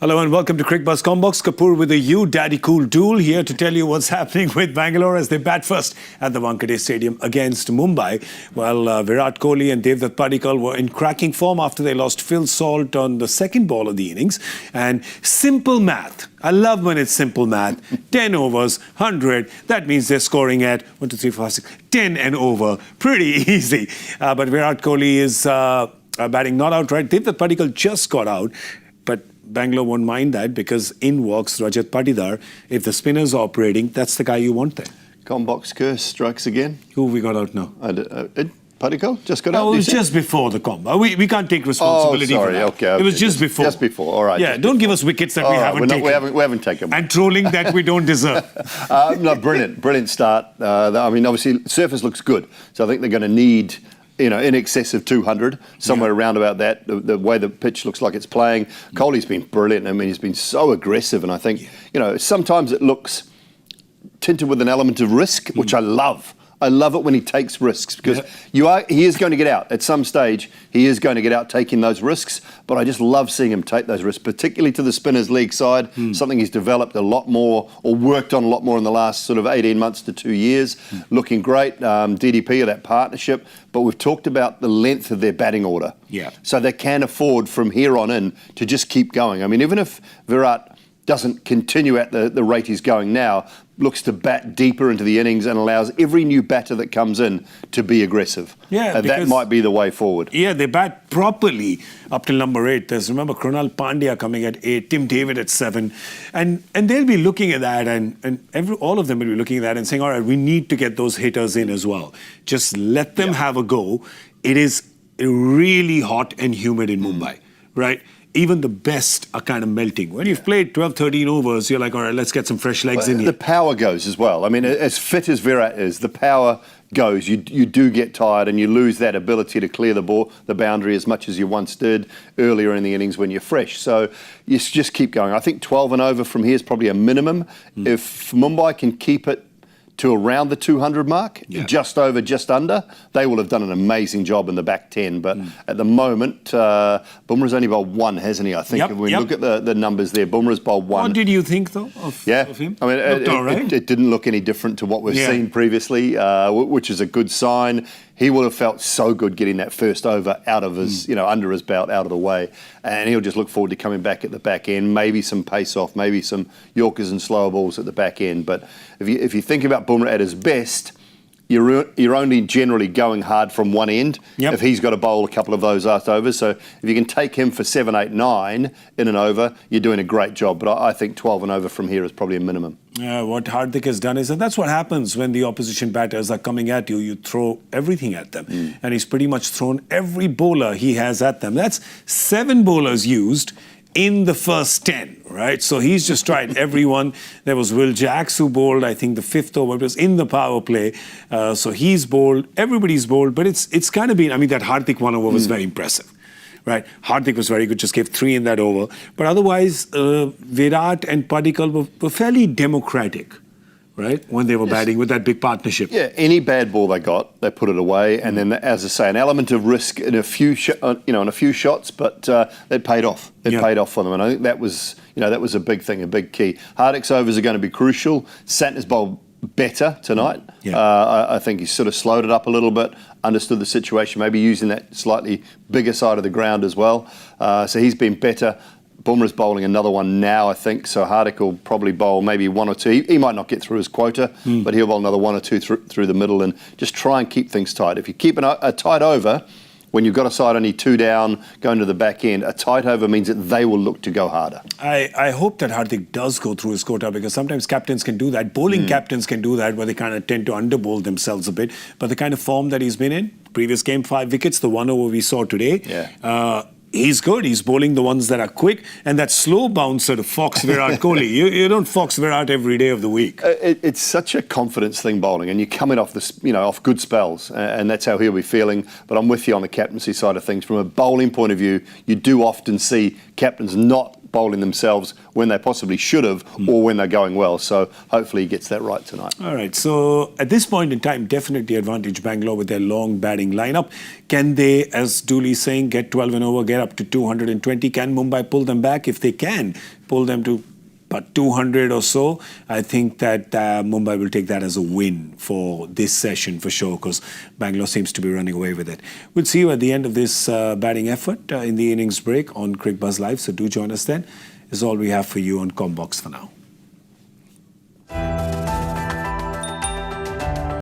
Hello and welcome to Cricbuzz Comm Box. Kapur with you, Daddy Cool Doull, here to tell you what's happening with Bengaluru as they bat first at the Wankhede Stadium against Mumbai. While Virat Kohli and Padikkal were in cracking form after they lost Phil Salt on the second ball of the innings. And simple math. I love when it's simple math. 10 overs, 100. That means they're scoring at 1, 2, 3, 4, 5, 6, 10 and over. Pretty easy. But Virat Kohli is batting not out, right? Padikkal just got out. But Bangalore won't mind that because in walks Rajat Patidar. If the spinner's operating, that's the guy you want there. Comm Box curse strikes again. Who have we got out now? Padikkal just got out. Oh, it was just before the combo. We can't take responsibility for that. Okay. It was just before. Just before, all right. Yeah, don't give us wickets that we haven't taken. We haven't taken. And trolling that we don't deserve. No, brilliant start. I mean, obviously, surface looks good. So I think they're going to need, in excess of 200, somewhere around about that, the way the pitch looks like it's playing. Kohli's been brilliant. I mean, he's been so aggressive. And I think, sometimes it looks tinted with an element of risk, which I love. I love it when he takes risks because he is going to get out. At some stage, he is going to get out taking those risks. But I just love seeing him take those risks, particularly to the spinners league side, something he's developed a lot more or worked on a lot more in the last sort of 18 months to 2 years. Looking great. DDP of that partnership. But we've talked about the length of their batting order. Yeah. So they can afford from here on in to just keep going. I mean, even if Virat doesn't continue at the rate he's going now, looks to bat deeper into the innings and allows every new batter that comes in to be aggressive. Yeah, that might be the way forward. Yeah, they bat properly up till number 8. There's, remember, Krunal Pandya coming at 8, Tim David at 7. And they'll be looking at that and all of them will be looking at that and saying, all right, we need to get those hitters in as well. Just let them have a go. It is really hot and humid in Mumbai, right? Even the best are kind of melting. When you've played 12, 13 overs, you're like, all right, let's get some fresh legs in here. The power goes as well. I mean, as fit as Virat is, the power goes. You do get tired and you lose that ability to clear the boundary as much as you once did earlier in the innings when you're fresh. So you just keep going. I think 12 and over from here is probably a minimum. If Mumbai can keep it to around the 200 mark, just over, just under, they will have done an amazing job in the back 10. But at the moment, Bumrah's only bowled 1, hasn't he? I think if we look at the numbers there, Bumrah's bowled 1. What did you think, though, of him? I mean, it didn't look any different to what we've seen previously, which is a good sign. He will have felt so good getting that first over out of his, under his belt, out of the way. And he'll just look forward to coming back at the back end, maybe some pace off, maybe some Yorkers and slower balls at the back end. But if you think about Bumrah at his best, you're only generally going hard from one end if he's got to bowl a couple of those last overs. So if you can take him for 7, 8, 9 in an over, you're doing a great job. But I think 12 and over from here is probably a minimum. What Hardik has done is, and that's what happens when the opposition batters are coming at you, you throw everything at them. And he's pretty much thrown every bowler he has at them. That's 7 bowlers used in the first 10, right? So he's just tried everyone. There was Will Jacks who bowled, I think, the 5th over. It was in the power play. So he's bowled, everybody's bowled, but it's kind of been, I mean, that Hardik 1 over was very impressive. Right, Hardik was very good, just gave 3 in that over. But otherwise, Virat and Padikkal were fairly democratic, right, when they were batting with that big partnership. Yeah, any bad ball they got, they put it away. And then, as I say, an element of risk in a few, in a few shots, but it paid off. It paid off for them, and I think that was, that was a big thing, a big key. Hardik's overs are going to be crucial. Santner's bowled better tonight. I think he's sort of slowed it up a little bit, understood the situation, maybe using that slightly bigger side of the ground as well. So he's been better. Bumrah's bowling another one now, I think, so Hardik will probably bowl maybe 1 or 2. He might not get through his quota, but he'll bowl another 1 or 2 through the middle and just try and keep things tight. If you keep a tight over, when you've got a side only 2 down, going to the back end, a tight over means that they will look to go harder. I hope that Hardik does go through his quota because sometimes captains can do that. Bowling captains can do that where they kind of tend to underbowl themselves a bit. But the kind of form that he's been in, previous game 5 wickets, the 1 over we saw today, he's good. He's bowling the ones that are quick and that slow bouncer to fox Virat Kohli. You don't fox Virat every day of the week. It's such a confidence thing bowling, and you're coming off this, off good spells, and that's how he'll be feeling. But I'm with you on the captaincy side of things. From a bowling point of view, you do often see captains not bowling themselves when they possibly should have or when they're going well. So hopefully he gets that right tonight. All right, so at this point in time, definitely advantage Bangalore with their long batting lineup. Can they, as Dooley is saying, get 12 and over, get up to 220? Can Mumbai pull them back? If they can pull them to about 200 or so, I think that Mumbai will take that as a win for this session for sure, because Bangalore seems to be running away with it. We'll see you at the end of this batting effort in the innings break on Cricbuzz Live, so do join us then. Is all we have for you on Comm Box for now.